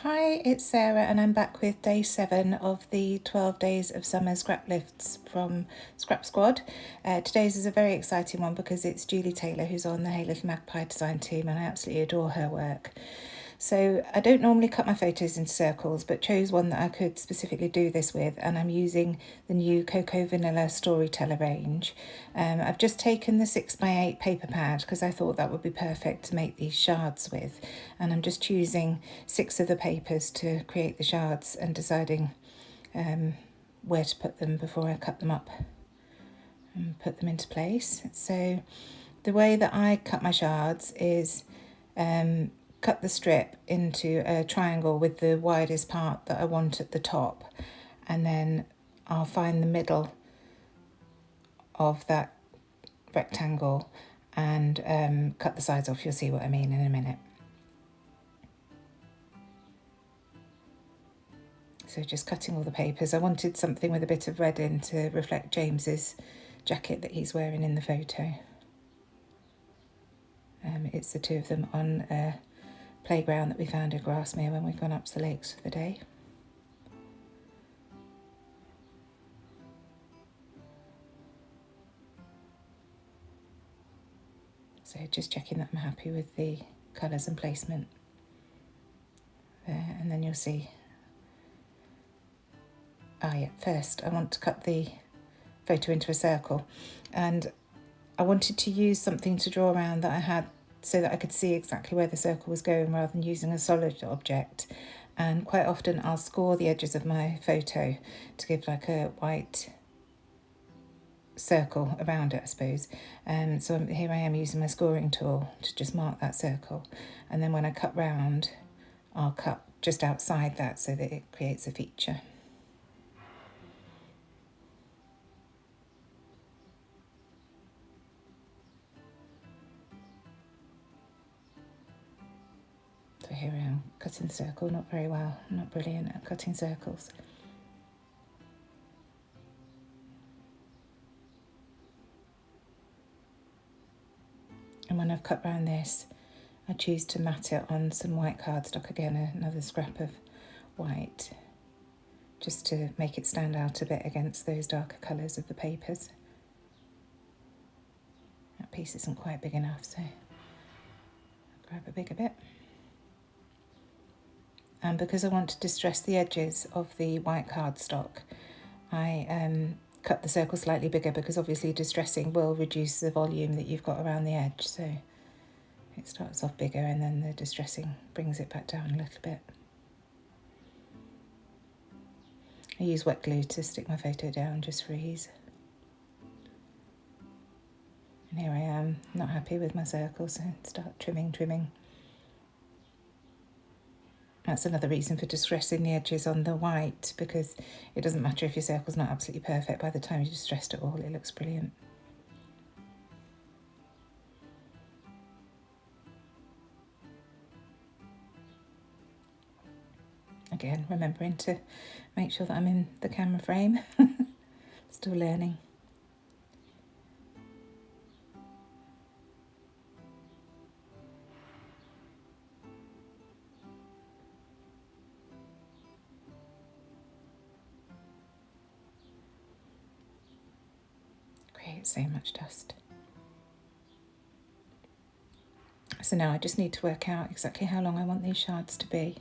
Hi, it's Sarah and I'm back with day 7 of the 12 Days of Summer Scraplifts from Scrap Squad. Today's is a very exciting one because it's Julie Taylor who's on the Hey Little Magpie design team and I absolutely adore her work. So I don't normally cut my photos into circles but chose one that I could specifically do this with, and I'm using the new Cocoa Vanilla Storyteller range. I've just taken the 6x8 paper pad because I thought that would be perfect to make these shards with, and I'm just choosing 6 of the papers to create the shards and deciding where to put them before I cut them up and put them into place. So the way that I cut my shards is cut the strip into a triangle with the widest part that I want at the top, and then I'll find the middle of that rectangle and cut the sides off. You'll see what I mean in a minute. So just cutting all the papers. I wanted something with a bit of red in to reflect James's jacket that he's wearing in the photo. It's the two of them on a playground that we found in Grasmere when we'd gone up to the lakes for the day. So just checking that I'm happy with the colours and placement there, and then you'll see. First I want to cut the photo into a circle, and I wanted to use something to draw around that I had so that I could see exactly where the circle was going rather than using a solid object. And quite often I'll score the edges of my photo to give like a white circle around it, I suppose. So here I am using my scoring tool to just mark that circle, and then when I cut round I'll cut just outside that so that it creates a feature. So here I am cutting the circle, not very well, not brilliant at cutting circles. And when I've cut round this, I choose to mat it on some white cardstock, again another scrap of white, just to make it stand out a bit against those darker colours of the papers. That piece isn't quite big enough, so I'll grab a bigger bit. And because I want to distress the edges of the white cardstock, I cut the circle slightly bigger because obviously distressing will reduce the volume that you've got around the edge. So it starts off bigger and then the distressing brings it back down a little bit. I use wet glue to stick my photo down just for ease. And here I am, not happy with my circle, so start trimming. That's another reason for distressing the edges on the white, because it doesn't matter if your circle's not absolutely perfect. By the time you've distressed it all, it looks brilliant. Again, remembering to make sure that I'm in the camera frame. Still learning. So much dust. So now I just need to work out exactly how long I want these shards to be.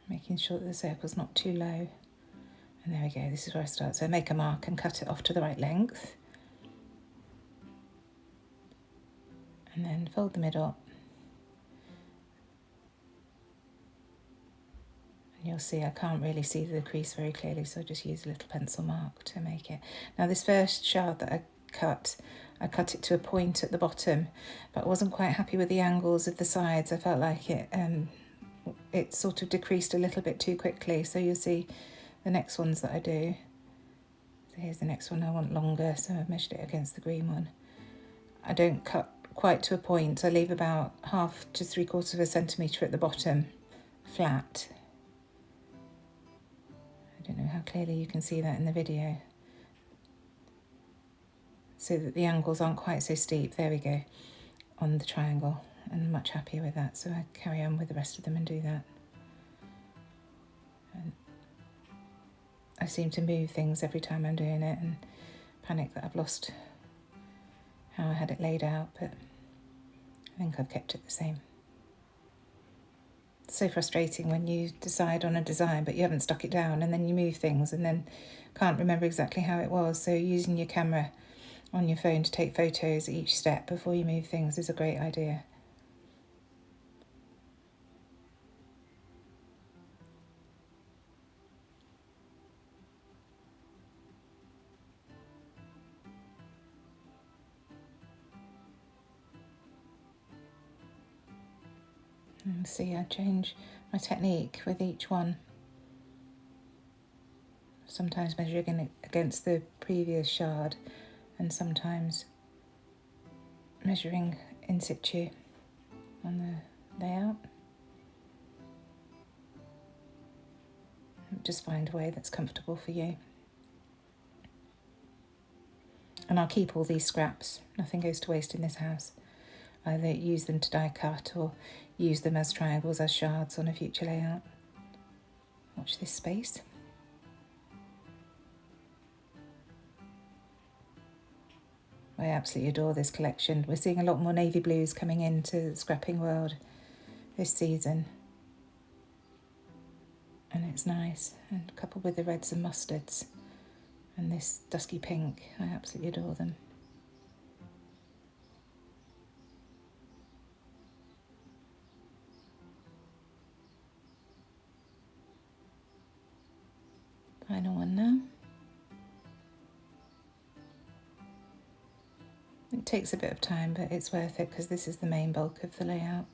Making sure that the circle's not too low. And there we go, this is where I start. So I make a mark and cut it off to the right length. And then fold the middle, and you'll see I can't really see the crease very clearly, so I just use a little pencil mark to make it. Now this first shard that I cut it to a point at the bottom, but I wasn't quite happy with the angles of the sides. I felt like it sort of decreased a little bit too quickly, so you'll see the next ones that I do. So here's the next one I want longer, so I've measured it against the green one. I don't cut quite to a point. I leave about 1/2 to 3/4 of a centimetre at the bottom flat. I don't know how clearly you can see that in the video, so that the angles aren't quite so steep. There we go, on the triangle, and I'm much happier with that, so I carry on with the rest of them and do that. And I seem to move things every time I'm doing it and panic that I've lost how I had it laid out, but I think I've kept it the same. It's so frustrating when you decide on a design but you haven't stuck it down, and then you move things and then can't remember exactly how it was. So using your camera on your phone to take photos at each step before you move things is a great idea. And see, I change my technique with each one. Sometimes measuring it against the previous shard, and sometimes measuring in situ on the layout. Just find a way that's comfortable for you. And I'll keep all these scraps. Nothing goes to waste in this house. Either use them to die cut or use them as triangles, as shards on a future layout. Watch this space. I absolutely adore this collection. We're seeing a lot more navy blues coming into the scrapping world this season. And it's nice. And coupled with the reds and mustards and this dusky pink, I absolutely adore them. Final one now. It takes a bit of time, but it's worth it because this is the main bulk of the layout.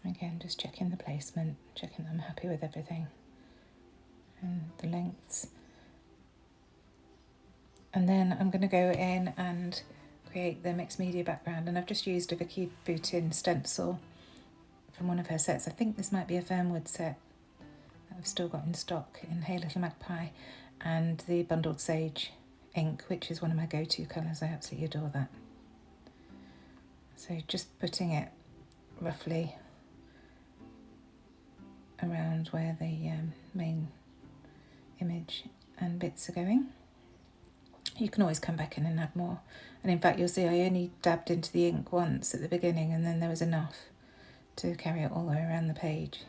Again, just checking the placement, checking that I'm happy with everything and the lengths. And then I'm going to go in and create the mixed media background, and I've just used a Vicky Boutin stencil from one of her sets. I think this might be a Fernwood set that I've still got in stock in Hey Little Magpie, and the Bundled Sage ink, which is one of my go-to colours. I absolutely adore that. So just putting it roughly around where the main image and bits are going. You can always come back in and add more. And in fact, you'll see I only dabbed into the ink once at the beginning, and then there was enough to carry it all the way around the page.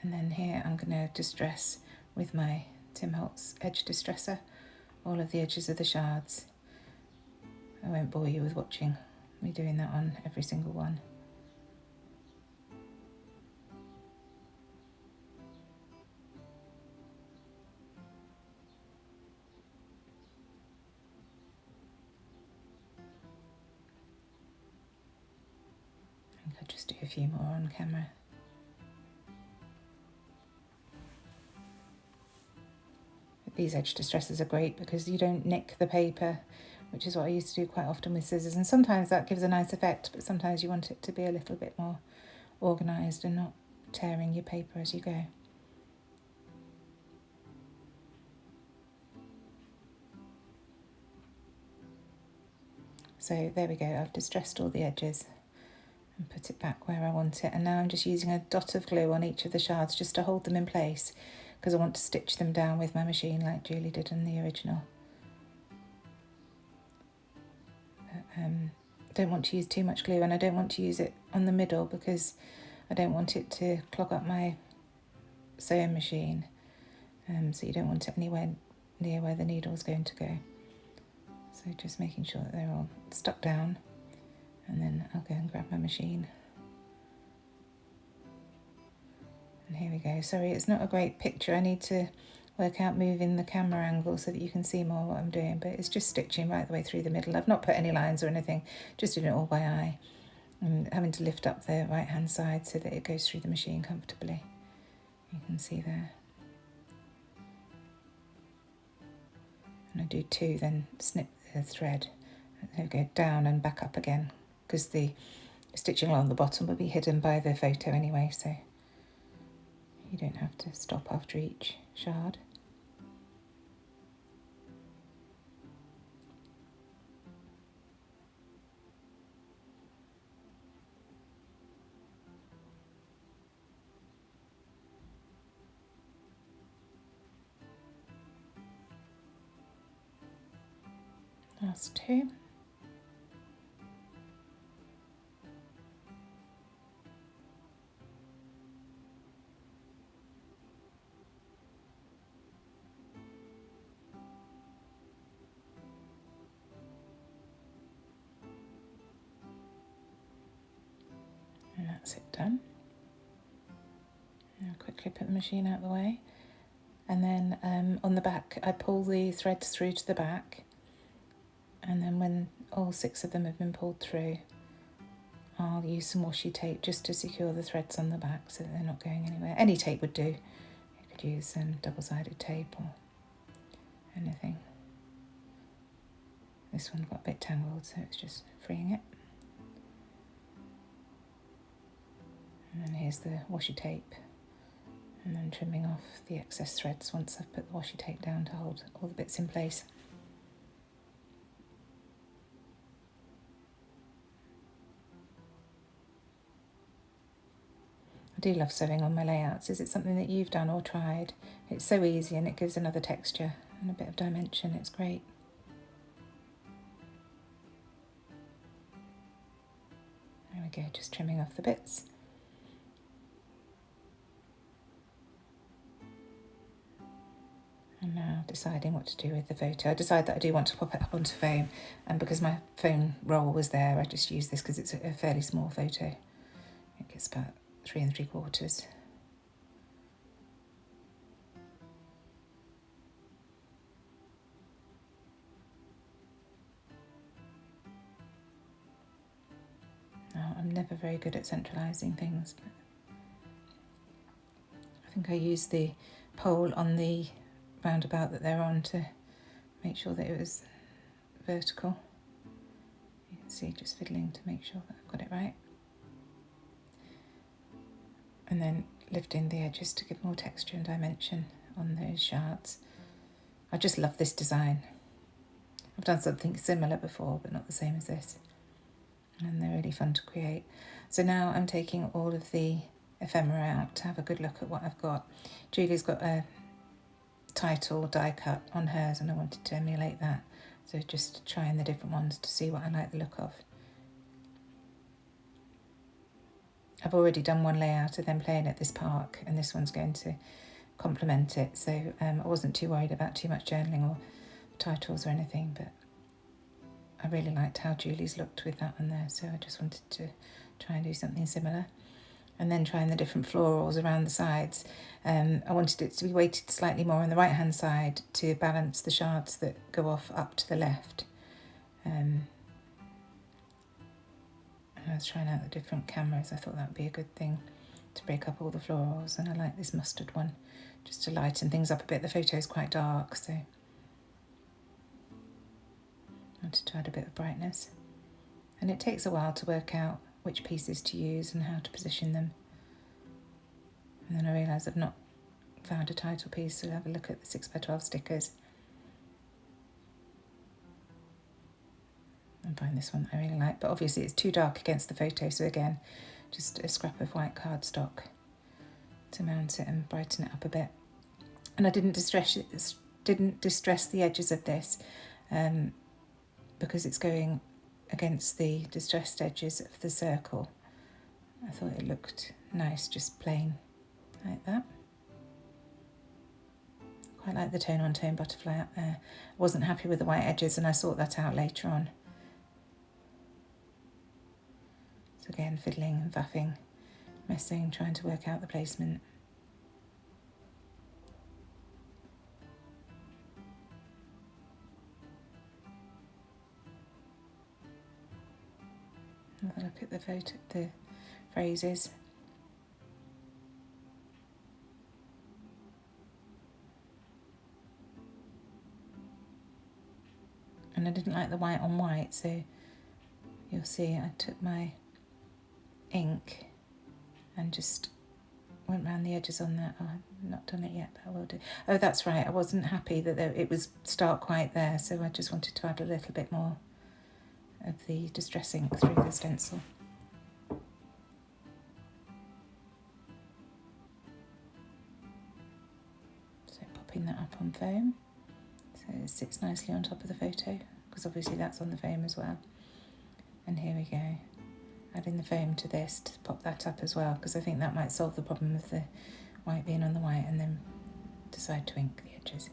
And then here I'm going to distress with my Tim Holtz edge distresser all of the edges of the shards. I won't bore you with watching me doing that on every single one. I think I'll just do a few more on camera. These edge distressors are great because you don't nick the paper, which is what I used to do quite often with scissors, and sometimes that gives a nice effect, but sometimes you want it to be a little bit more organised and not tearing your paper as you go. So there we go, I've distressed all the edges and put it back where I want it, and now I'm just using a dot of glue on each of the shards just to hold them in place, because I want to stitch them down with my machine like Julie did in the original. Don't want to use too much glue, and I don't want to use it on the middle because I don't want it to clog up my sewing machine. So you don't want it anywhere near where the needle is going to go. So just making sure that they're all stuck down, and then I'll go and grab my machine. And here we go. Sorry, it's not a great picture. I need to work out moving the camera angle so that you can see more what I'm doing, but it's just stitching right the way through the middle. I've not put any lines or anything, just doing it all by eye, and having to lift up the right hand side so that it goes through the machine comfortably. You can see there. And I do 2, then snip the thread, and go down and back up again, because the stitching along the bottom will be hidden by the photo anyway, so you don't have to stop after each shard. Last 2. And that's it done. I'll quickly put the machine out of the way. And then on the back, I pull the threads through to the back. And then when all 6 of them have been pulled through, I'll use some washi tape just to secure the threads on the back so that they're not going anywhere. Any tape would do. You could use some double-sided tape or anything. This one got a bit tangled, so it's just freeing it. And then here's the washi tape. And then trimming off the excess threads once I've put the washi tape down to hold all the bits in place. I do love sewing on my layouts. Is it something that you've done or tried? It's so easy and it gives another texture and a bit of dimension. It's great. There we go, just trimming off the bits. And now deciding what to do with the photo. I decided that I do want to pop it up onto foam, and because my foam roll was there, I just used this because it's a fairly small photo. I think it's about 3 3/4. Now, I'm never very good at centralising things, but I think I used the pole on the roundabout that they're on to make sure that it was vertical. You can see just fiddling to make sure that I've got it right. And then lifting the edges to give more texture and dimension on those shards. I just love this design. I've done something similar before, but not the same as this. And they're really fun to create. So now I'm taking all of the ephemera out to have a good look at what I've got. Julie's got a title die cut on hers, and I wanted to emulate that. So just trying the different ones to see what I like the look of. I've already done one layout of them playing at this park, and this one's going to complement it. So I wasn't too worried about too much journaling or titles or anything, but I really liked how Julie's looked with that one there. So I just wanted to try and do something similar. And then trying the different florals around the sides. I wanted it to be weighted slightly more on the right hand side to balance the shards that go off up to the left. And I was trying out the different cameras. I thought that would be a good thing to break up all the florals, and I like this mustard one just to lighten things up a bit. The photo is quite dark, so I wanted to add a bit of brightness. And it takes a while to work out which pieces to use and how to position them. And then I realised I've not found a title piece, so I'll have a look at the 6x12 stickers and find this one that I really like. But obviously it's too dark against the photo, so again, just a scrap of white cardstock to mount it and brighten it up a bit. And I didn't distress the edges of this because it's going against the distressed edges of the circle. I thought it looked nice, just plain like that. Quite like the tone on tone butterfly up there. I wasn't happy with the white edges, and I sort that out later on. So again, fiddling and faffing, messing, trying to work out the placement. Have a look at the phrases. And I didn't like the white on white, so you'll see I took my ink and just went round the edges on that. Oh, I've not done it yet, but I will do. Oh, that's right, I wasn't happy that it was stark white there, so I just wanted to add a little bit more of the distress ink through the stencil. So popping that up on foam, so it sits nicely on top of the photo, because obviously that's on the foam as well. And here we go, adding the foam to this to pop that up as well, because I think that might solve the problem of the white being on the white, and then decide to ink the edges.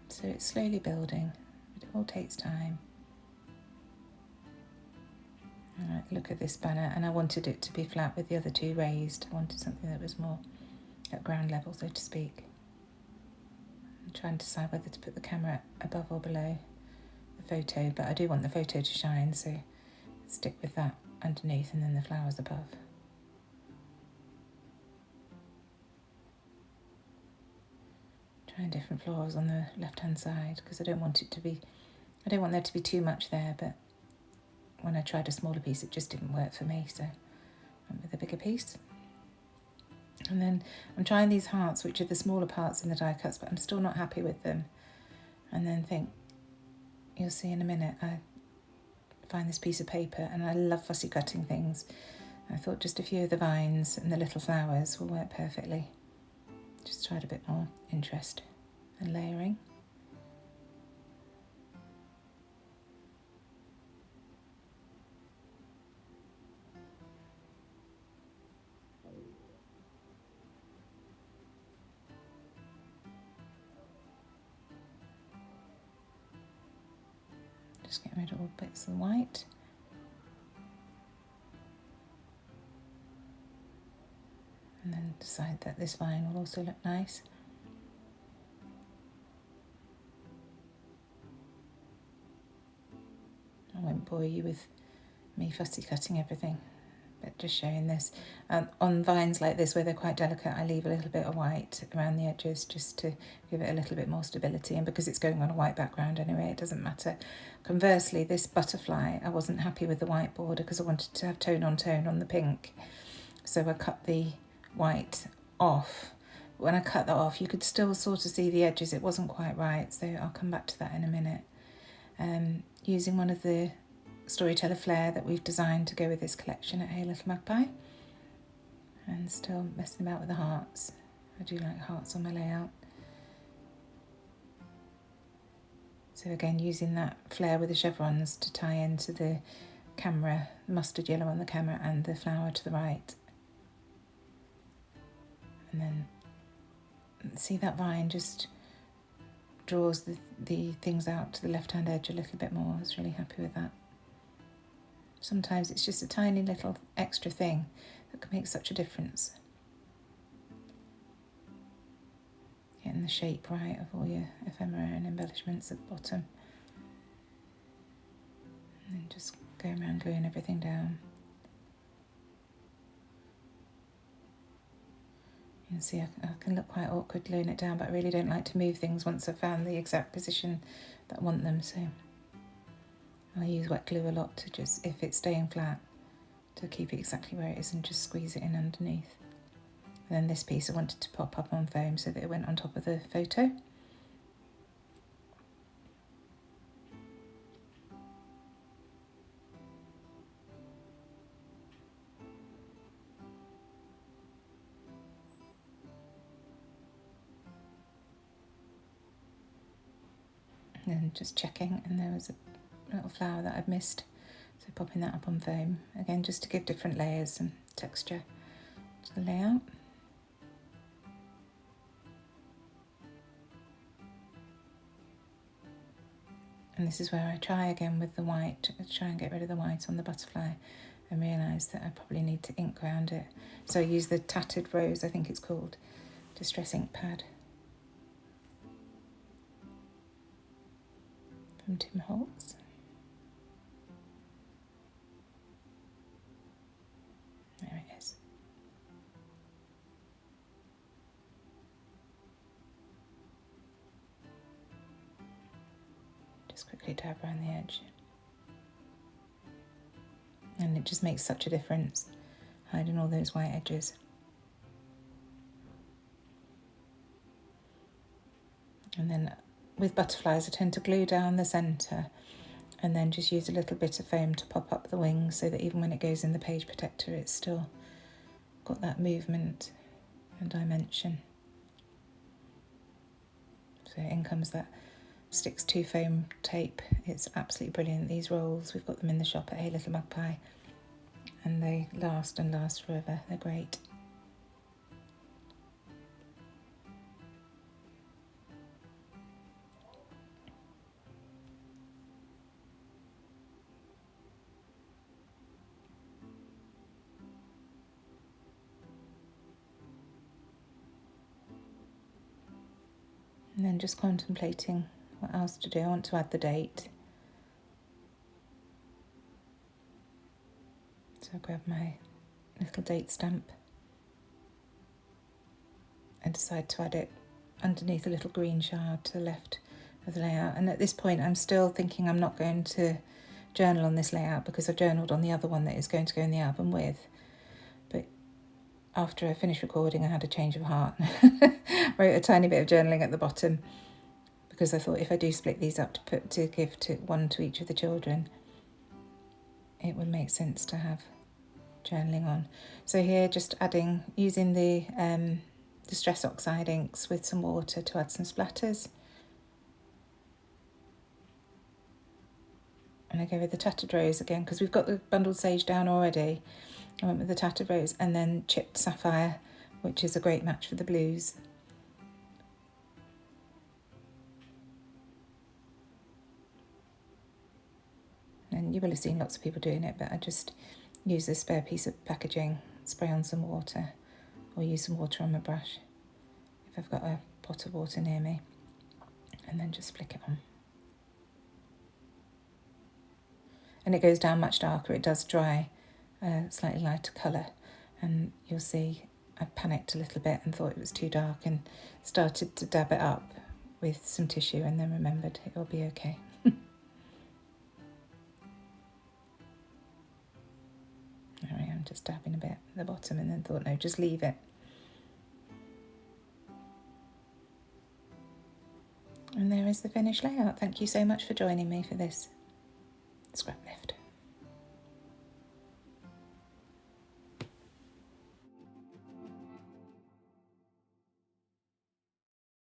So it's slowly building, but it all takes time. I like the look of this banner, and I wanted it to be flat with the other two raised. I wanted something that was more at ground level, so to speak. I'm trying to decide whether to put the camera above or below the photo, but I do want the photo to shine, so stick with that underneath and then the flowers above. Trying different florals on the left hand side, because I don't want there to be too much there, but when I tried a smaller piece it just didn't work for me, so I went with a bigger piece. And then I'm trying these hearts, which are the smaller parts in the die cuts, but I'm still not happy with them. And then think, you'll see in a minute, I find this piece of paper, and I love fussy cutting things. I thought just a few of the vines and the little flowers will work perfectly. Just tried a bit more interest and layering. Just get rid of all bits of white. And then decide that this vine will also look nice. I won't bore you with me fussy cutting everything, but just showing this. On vines like this where they're quite delicate, I leave a little bit of white around the edges just to give it a little bit more stability, and because it's going on a white background anyway, it doesn't matter. Conversely, this butterfly, I wasn't happy with the white border because I wanted to have tone on the pink, so I cut the white off. When I cut that off, you could still sort of see the edges. It wasn't quite right, so I'll come back to that in a minute. Using one of the Storyteller flair that we've designed to go with this collection at Hey Little Magpie, and still messing about with the hearts. I do like hearts on my layout. So again, using that flair with the chevrons to tie into the camera, mustard yellow on the camera and the flower to the right. And then see that vine just draws the things out to the left-hand edge a little bit more. I was really happy with that. Sometimes it's just a tiny little extra thing that can make such a difference. Getting the shape right of all your ephemera and embellishments at the bottom. And then just go around gluing everything down. You can see I can look quite awkward gluing it down, but I really don't like to move things once I've found the exact position that I want them, so I use wet glue a lot to just, if it's staying flat, to keep it exactly where it is and just squeeze it in underneath. And then this piece I wanted to pop up on foam so that it went on top of the photo. And then just checking, and there was a little flower that I'd missed, so popping that up on foam again just to give different layers and texture to the layout. And this is where I try again with the white, try and get rid of the white on the butterfly and realised that I probably need to ink around it. So I use the Tattered Rose, I think it's called, Distress ink pad from Tim Holtz. There it is. Just quickly dab around the edge. And it just makes such a difference, hiding all those white edges. And then with butterflies I tend to glue down the centre and then just use a little bit of foam to pop up the wings so that even when it goes in the page protector it's still got that movement and dimension. So in comes that Sticks to foam tape. It's absolutely brilliant, these rolls. We've got them in the shop at Hey Little Magpie and they last and last forever. They're great. And then just contemplating what else to do. I want to add the date. So I'll grab my little date stamp and decide to add it underneath a little green shard to the left of the layout. And at this point I'm still thinking I'm not going to journal on this layout because I've journaled on the other one that is going to go in the album with. But after I finished recording I had a change of heart. Wrote a tiny bit of journaling at the bottom because I thought if I do split these up to give to one to each of the children, it would make sense to have journaling on. So here just using the Distress Oxide inks with some water to add some splatters. And I go with the Tattered Rose again because we've got the Bundled Sage down already. I went with the Tattered Rose and then Chipped Sapphire, which is a great match for the blues. And you will have seen lots of people doing it, but I just use a spare piece of packaging, spray on some water, or use some water on my brush if I've got a pot of water near me, and then just flick it on. And it goes down much darker. It does dry a slightly lighter colour, and you'll see I panicked a little bit and thought it was too dark and started to dab it up with some tissue and then remembered it will be okay. There I am, just dabbing a bit at the bottom and then thought, no, just leave it. And there is the finished layout. Thank you so much for joining me for this scrap lift.